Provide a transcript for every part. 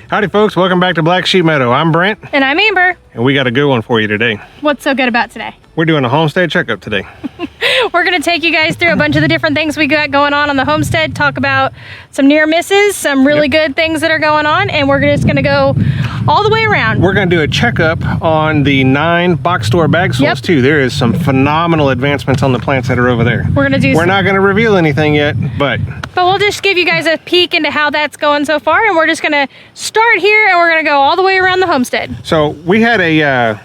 Howdy folks, welcome back to Black Sheep Meadow. I'm Brent. And I'm Amber. And we got a good one for you today. What's so good about today? We're doing a homestead checkup today. We're gonna take you guys through a bunch of the different things we got going on the homestead, talk about some near misses, some really good things that are going on, and we're just gonna go all the way around. We're gonna do a checkup on the 9 box store bag soils too. There is some phenomenal advancements on the plants that are over there. We're not gonna reveal anything yet, but we'll just give you guys a peek into how that's going so far, and we're just gonna start here and we're gonna go all the way around the homestead. So we had a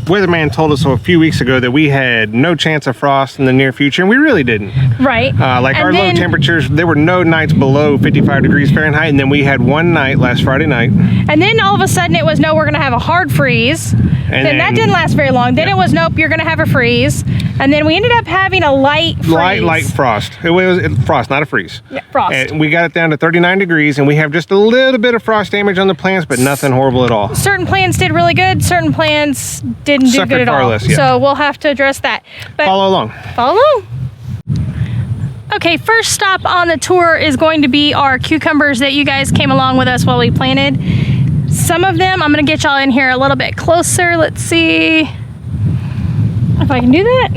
weatherman told us a few weeks ago that we had no chance of frost in the near future, and we really didn't. Right. Like our low temperatures, there were no nights below 55 degrees Fahrenheit, and then we had one night last Friday night. And then all of a sudden it was, no, we're gonna have a hard freeze. And then that didn't last very long. Then it was, nope, you're gonna have a freeze. And then we ended up having a light freeze. Light frost. It was frost, not a freeze. Yeah, frost. And we got it down to 39 degrees, and we have just a little bit of frost damage on the plants, but nothing horrible at all. Certain plants did really good. Certain plants didn't do good at all. Less, yeah. So we'll have to address that. But follow along. Follow along. Okay, first stop on the tour is going to be our cucumbers that you guys came along with us while we planted. Some of them, I'm gonna get y'all in here a little bit closer. Let's see if I can do that.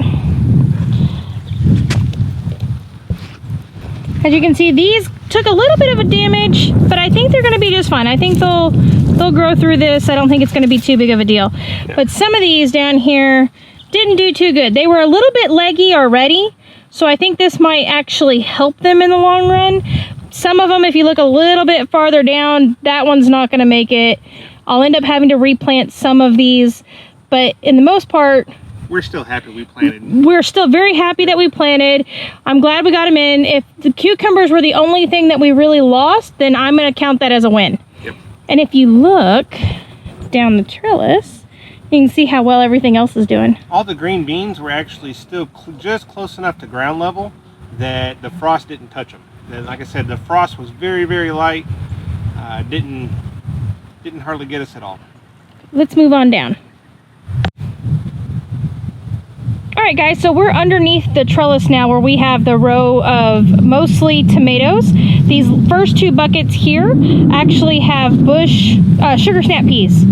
As you can see, these took a little bit of a damage, but I think they're gonna be just fine. I think they'll grow through this. I don't think it's gonna be too big of a deal. Yeah. But some of these down here didn't do too good. They were a little bit leggy already, so I think this might actually help them in the long run. Some of them, if you look a little bit farther down, that one's not gonna make it. I'll end up having to replant some of these, but in the most part, we're still happy we planted. We're still very happy that we planted. I'm glad we got them in. If the cucumbers were the only thing that we really lost, then I'm gonna count that as a win. Yep. And if you look down the trellis, you can see how well everything else is doing. All the green beans were actually still just close enough to ground level that the frost didn't touch them. And like I said, the frost was very, very light. Didn't hardly get us at all. Let's move on down. All right, guys, so we're underneath the trellis now where we have the row of mostly tomatoes. These first 2 buckets here actually have bush sugar snap peas.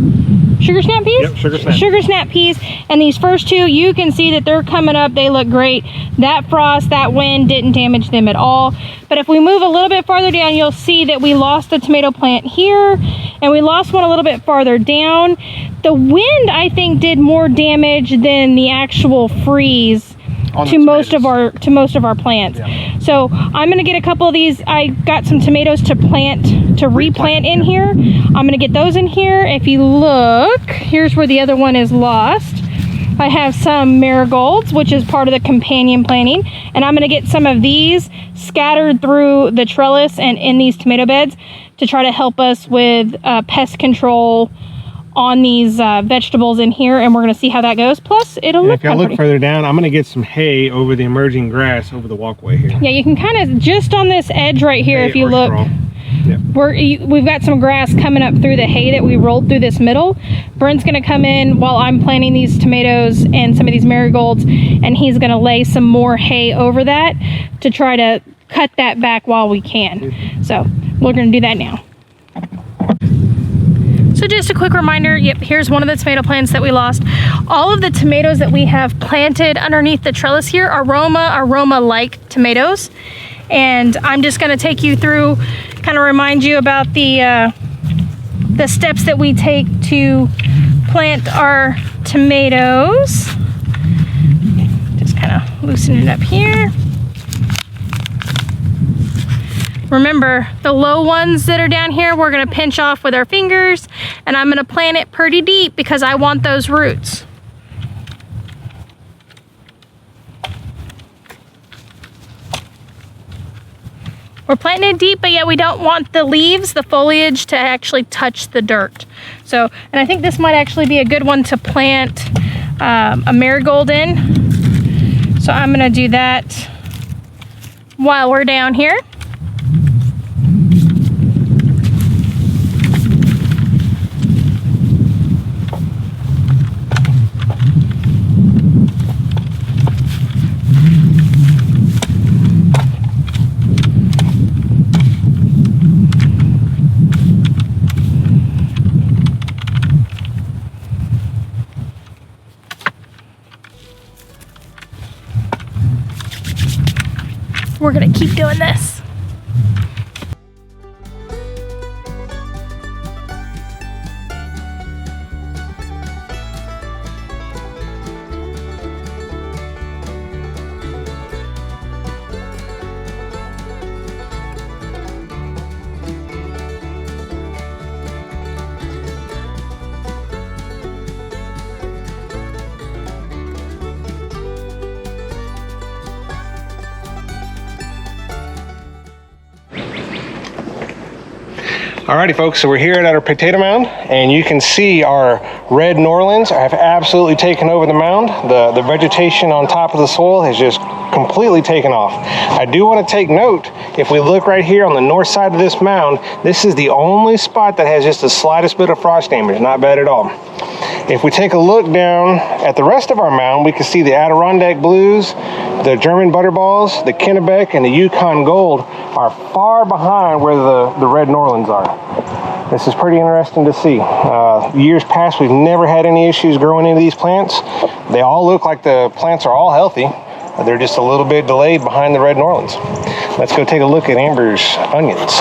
Sugar snap peas? Yep, sugar snap. Sugar snap peas. And these first 2, you can see that they're coming up. They look great. That frost, that wind didn't damage them at all. But if we move a little bit farther down, you'll see that we lost the tomato plant here, and we lost one a little bit farther down. The wind, I think, did more damage than the actual freeze to most of our plants. Yeah. So I'm gonna get a couple of these. I got some tomatoes to replant in here. I'm gonna get those in here. If you look, here's where the other one is lost. I have some marigolds, which is part of the companion planting, and I'm gonna get some of these scattered through the trellis and in these tomato beds to try to help us with pest control on these vegetables in here, and we're going to see how that goes. Plus, it'll look pretty. If I look further down, I'm going to get some hay over the emerging grass over the walkway here. Yeah, you can kind of, just on this edge right here, hay, if you look, yep. We've got some grass coming up through the hay that we rolled through this middle. Brent's going to come in while I'm planting these tomatoes and some of these marigolds, and he's going to lay some more hay over that to try to cut that back while we can. So we're going to do that now. So just a quick reminder, yep, here's one of the tomato plants that we lost. All of the tomatoes that we have planted underneath the trellis here are aroma-like tomatoes. And I'm just gonna take you through, kind of remind you about the steps that we take to plant our tomatoes. Just kind of loosen it up here. Remember, the low ones that are down here, we're gonna pinch off with our fingers, and I'm gonna plant it pretty deep because I want those roots. We're planting it deep, but yet we don't want the leaves, the foliage, to actually touch the dirt. So, and I think this might actually be a good one to plant a marigold in. So I'm gonna do that while we're down here. we're gonna keep doing this. Alrighty folks, so we're here at our potato mound, and you can see our red Norlands have absolutely taken over the mound. The vegetation on top of the soil has just completely taken off. I do want to take note, if we look right here on the north side of this mound, this is the only spot that has just the slightest bit of frost damage, not bad at all. If we take a look down at the rest of our mound, we can see the Adirondack Blues, the German Butterballs, the Kennebec, and the Yukon Gold are far behind where the red Norlands are. This is pretty interesting to see. Years past, we've never had any issues growing into these plants. They all look like the plants are all healthy. They're just a little bit delayed behind the red Norlands. Let's go take a look at Amber's onions.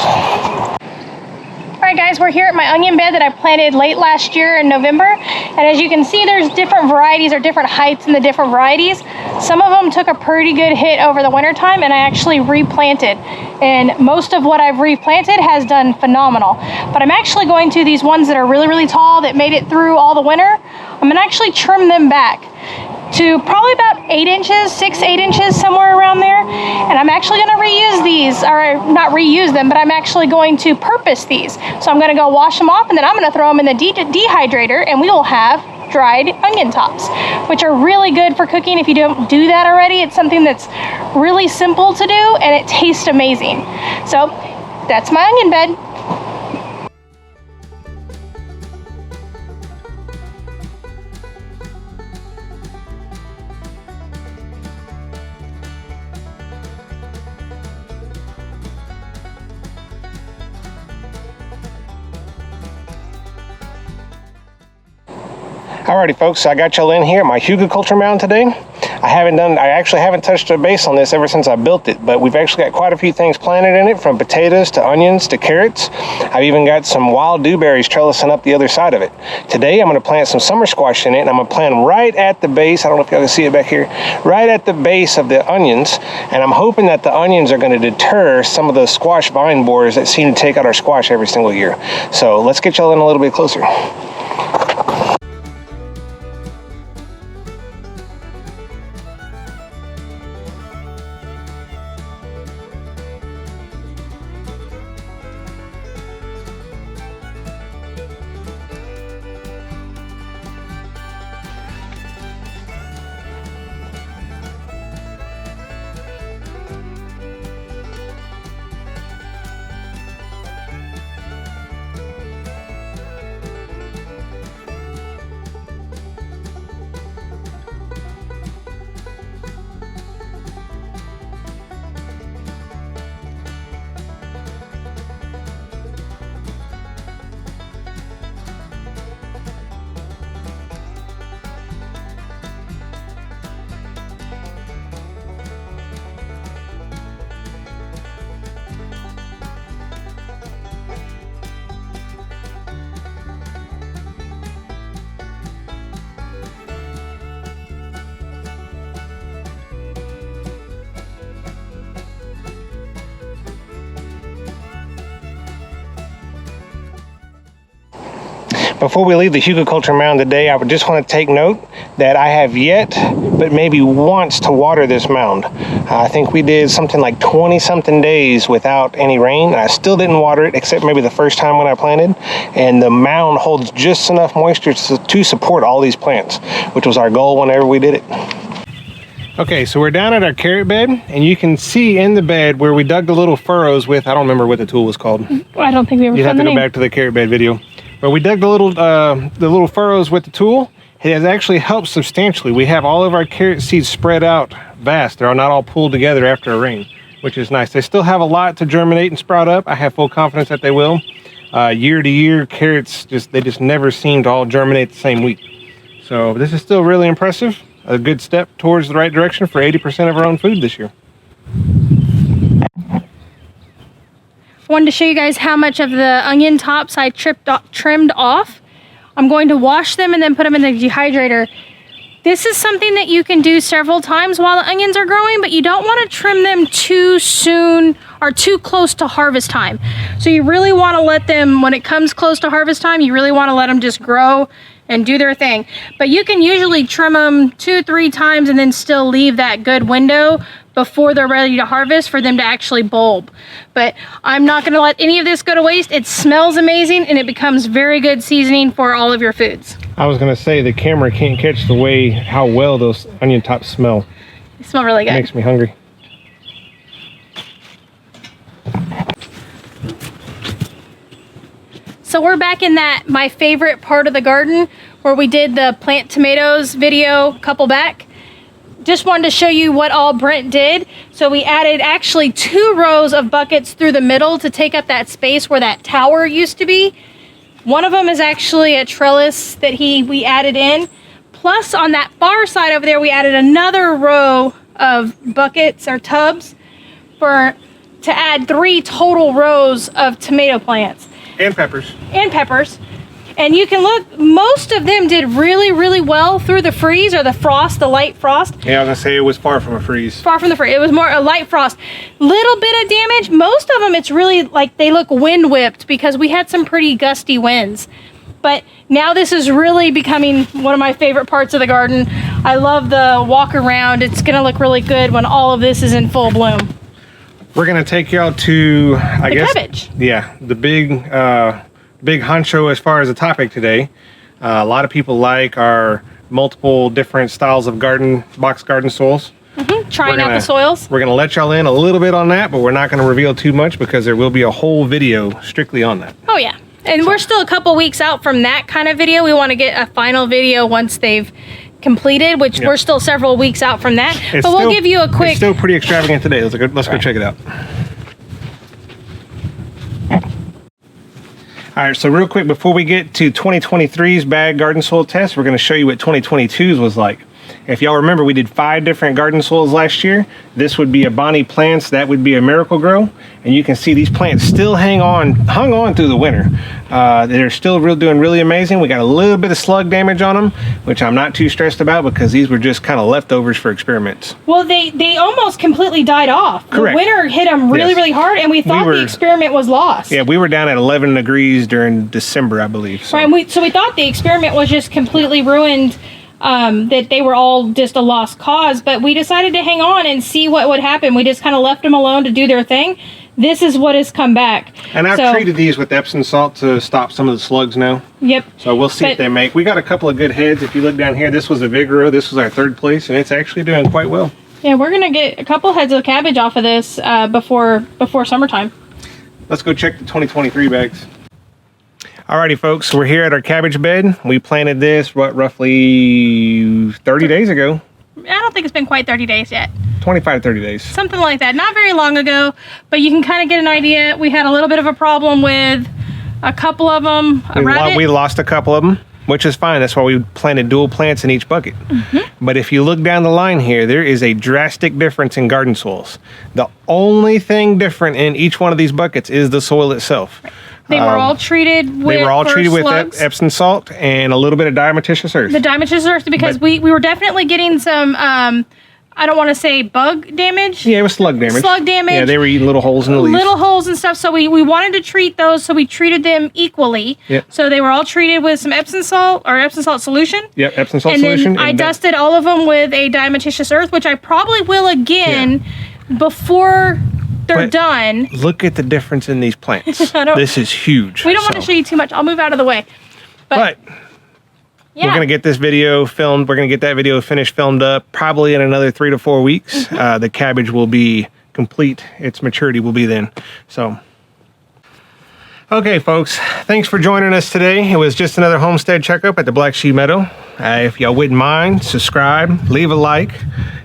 Alright guys, we're here at my onion bed that I planted late last year in November, and as you can see there's different varieties or different heights in the different varieties. Some of them took a pretty good hit over the winter time and I actually replanted, and most of what I've replanted has done phenomenal. But I'm actually going to these ones that are really tall that made it through all the winter. I'm gonna actually trim them back to probably about 8 inches, 6-8 inches, somewhere around there. And I'm actually gonna reuse these, or not reuse them, but I'm actually going to purpose these. So I'm gonna go wash them off and then I'm gonna throw them in the dehydrator and we will have dried onion tops, which are really good for cooking if you don't do that already. It's something that's really simple to do and it tastes amazing. So that's my onion bed. Alrighty folks, so I got y'all in here at my hugelkultur mound today. I actually haven't touched a base on this ever since I built it, but we've actually got quite a few things planted in it, from potatoes to onions to carrots. I've even got some wild dewberries trellising up the other side of it. Today I'm going to plant some summer squash in it, and I'm going to plant them right at the base. I don't know if y'all can see it back here, right at the base of the onions, and I'm hoping that the onions are going to deter some of the squash vine borers that seem to take out our squash every single year. So let's get y'all in a little bit closer. Before we leave the hugelkultur mound today, I would just want to take note that I have yet, but maybe once, to water this mound. I think we did something like 20-something days without any rain, and I still didn't water it, except maybe the first time when I planted. And the mound holds just enough moisture to support all these plants, which was our goal whenever we did it. Okay, so we're down at our carrot bed, and you can see in the bed where we dug the little furrows with, I don't remember what the tool was called. I don't think we ever You'd have found to the go name. back to the carrot bed video. But we dug the little furrows with the tool. It has actually helped substantially. We have all of our carrot seeds spread out vast. They're not all pulled together after a rain, which is nice. They still have a lot to germinate and sprout up. I have full confidence that they will. Year to year, carrots they just never seem to all germinate the same week. So this is still really impressive. A good step towards the right direction for 80% of our own food this year. wanted to show you guys how much of the onion tops I trimmed off. I'm going to wash them and then put them in the dehydrator. This is something that you can do several times while the onions are growing, but you don't want to trim them too soon or too close to harvest time. So you really want to let them, when it comes close to harvest time, you really want to let them just grow and do their thing. But you can usually trim them 2-3 times and then still leave that good window before they're ready to harvest for them to actually bulb. But I'm not going to let any of this go to waste. It smells amazing and it becomes very good seasoning for all of your foods. I was going to say the camera can't catch the way how well those onion tops smell. They smell really good. It makes me hungry. So we're back in that my favorite part of the garden where we did the plant tomatoes video a couple back. Just wanted to show you what all Brent did. So we added actually 2 rows of buckets through the middle to take up that space where that tower used to be. One of them is actually a trellis that we added in. Plus on that far side over there, we added another row of buckets or tubs to add 3 total rows of tomato plants. And peppers. And peppers. And you can look, most of them did really, really well through the freeze or the frost, the light frost. Yeah, I was gonna say it was far from a freeze. Far from the freeze. It was more a light frost. Little bit of damage. Most of them, it's really like they look wind whipped because we had some pretty gusty winds. But now this is really becoming one of my favorite parts of the garden. I love the walk around. It's gonna look really good when all of this is in full bloom. We're gonna take y'all to, I guess, cabbage. Yeah, the big honcho as far as the topic today. A lot of people like our multiple different styles of box garden soils. Trying out the soils. We're gonna let y'all in a little bit on that, but we're not gonna reveal too much because there will be a whole video strictly on that. Oh yeah, and we're still a couple weeks out from that kind of video. We want to get a final video once they've completed, which we're still several weeks out from that. But we'll give you a quick. It's still pretty extravagant today. Let's go check it out. All right, so real quick before we get to 2023's bag garden soil test, we're going to show you what 2022's was like. If y'all remember, we did 5 different garden soils last year. This would be a Bonnie Plants, that would be a Miracle Grow, and you can see these plants still hung on through the winter. They're still doing really amazing. We got a little bit of slug damage on them, which I'm not too stressed about because these were just kind of leftovers for experiments. Well, they almost completely died off. Correct. The winter hit them really, really hard, and we thought the experiment was lost. Yeah, we were down at 11 degrees during December, I believe. So. Right, so we thought the experiment was just completely ruined. That they were all just a lost cause, but we decided to hang on and see what would happen. We just kind of left them alone to do their thing. This is what has come back. And I've treated these with Epsom salt to stop some of the slugs now. Yep. So we'll see if they make. We got a couple of good heads. If you look down here, this was a Vigoro. This was our 3rd place, and it's actually doing quite well. Yeah, we're gonna get a couple heads of cabbage off of this before summertime. Let's go check the 2023 bags. Alrighty folks, we're here at our cabbage bed. We planted this, roughly 30 days ago? I don't think it's been quite 30 days yet. 25 to 30 days. Something like that. Not very long ago, but you can kind of get an idea. We had a little bit of a problem with a couple of them. We lost a couple of them, which is fine. That's why we planted dual plants in each bucket. But if you look down the line here, there is a drastic difference in garden soils. The only thing different in each one of these buckets is the soil itself. They were all treated with Epsom salt and a little bit of diatomaceous earth. The diatomaceous earth, because we were definitely getting some, I don't want to say bug damage. Yeah, it was slug damage. Slug damage. Yeah, they were eating little holes in the leaves. Little holes and stuff. So we wanted to treat those, so we treated them equally. Yep. So they were all treated with some Epsom salt or Epsom salt solution. Yep, Epsom salt solution. And then I dusted all of them with a diatomaceous earth, which I probably will again before they're done. Look at the difference in these plants. This is huge. We don't want to show you too much. I'll move out of the way. But we're going to get this video filmed. We're going to get that video filmed up probably in another 3 to 4 weeks. The cabbage will be complete. Its maturity will be then. So, okay, folks. Thanks for joining us today. It was just another homestead checkup at the Black Sheep Meadow. If y'all wouldn't mind, subscribe, leave a like,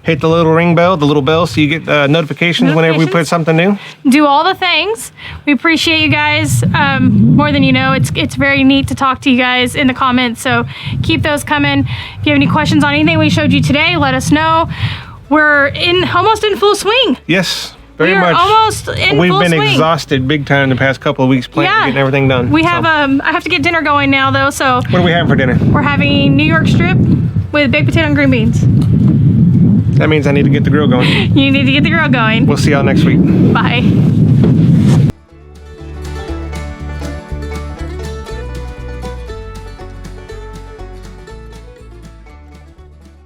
hit the little ring bell, the little bell, so you get notifications whenever we put something new. Do all the things. We appreciate you guys more than you know. It's very neat to talk to you guys in the comments, so keep those coming. If you have any questions on anything we showed you today, let us know. We're almost in full swing. Yes. very we are much. almost in We've full been swing. exhausted big time the past couple of weeks planting, Yeah. getting everything done. We So, have I have to get dinner going now though, so what are we having for dinner? we're having New York strip with baked potato and green beans. That means I need to get the grill going. You need to get the grill going. We'll see y'all next week. Bye.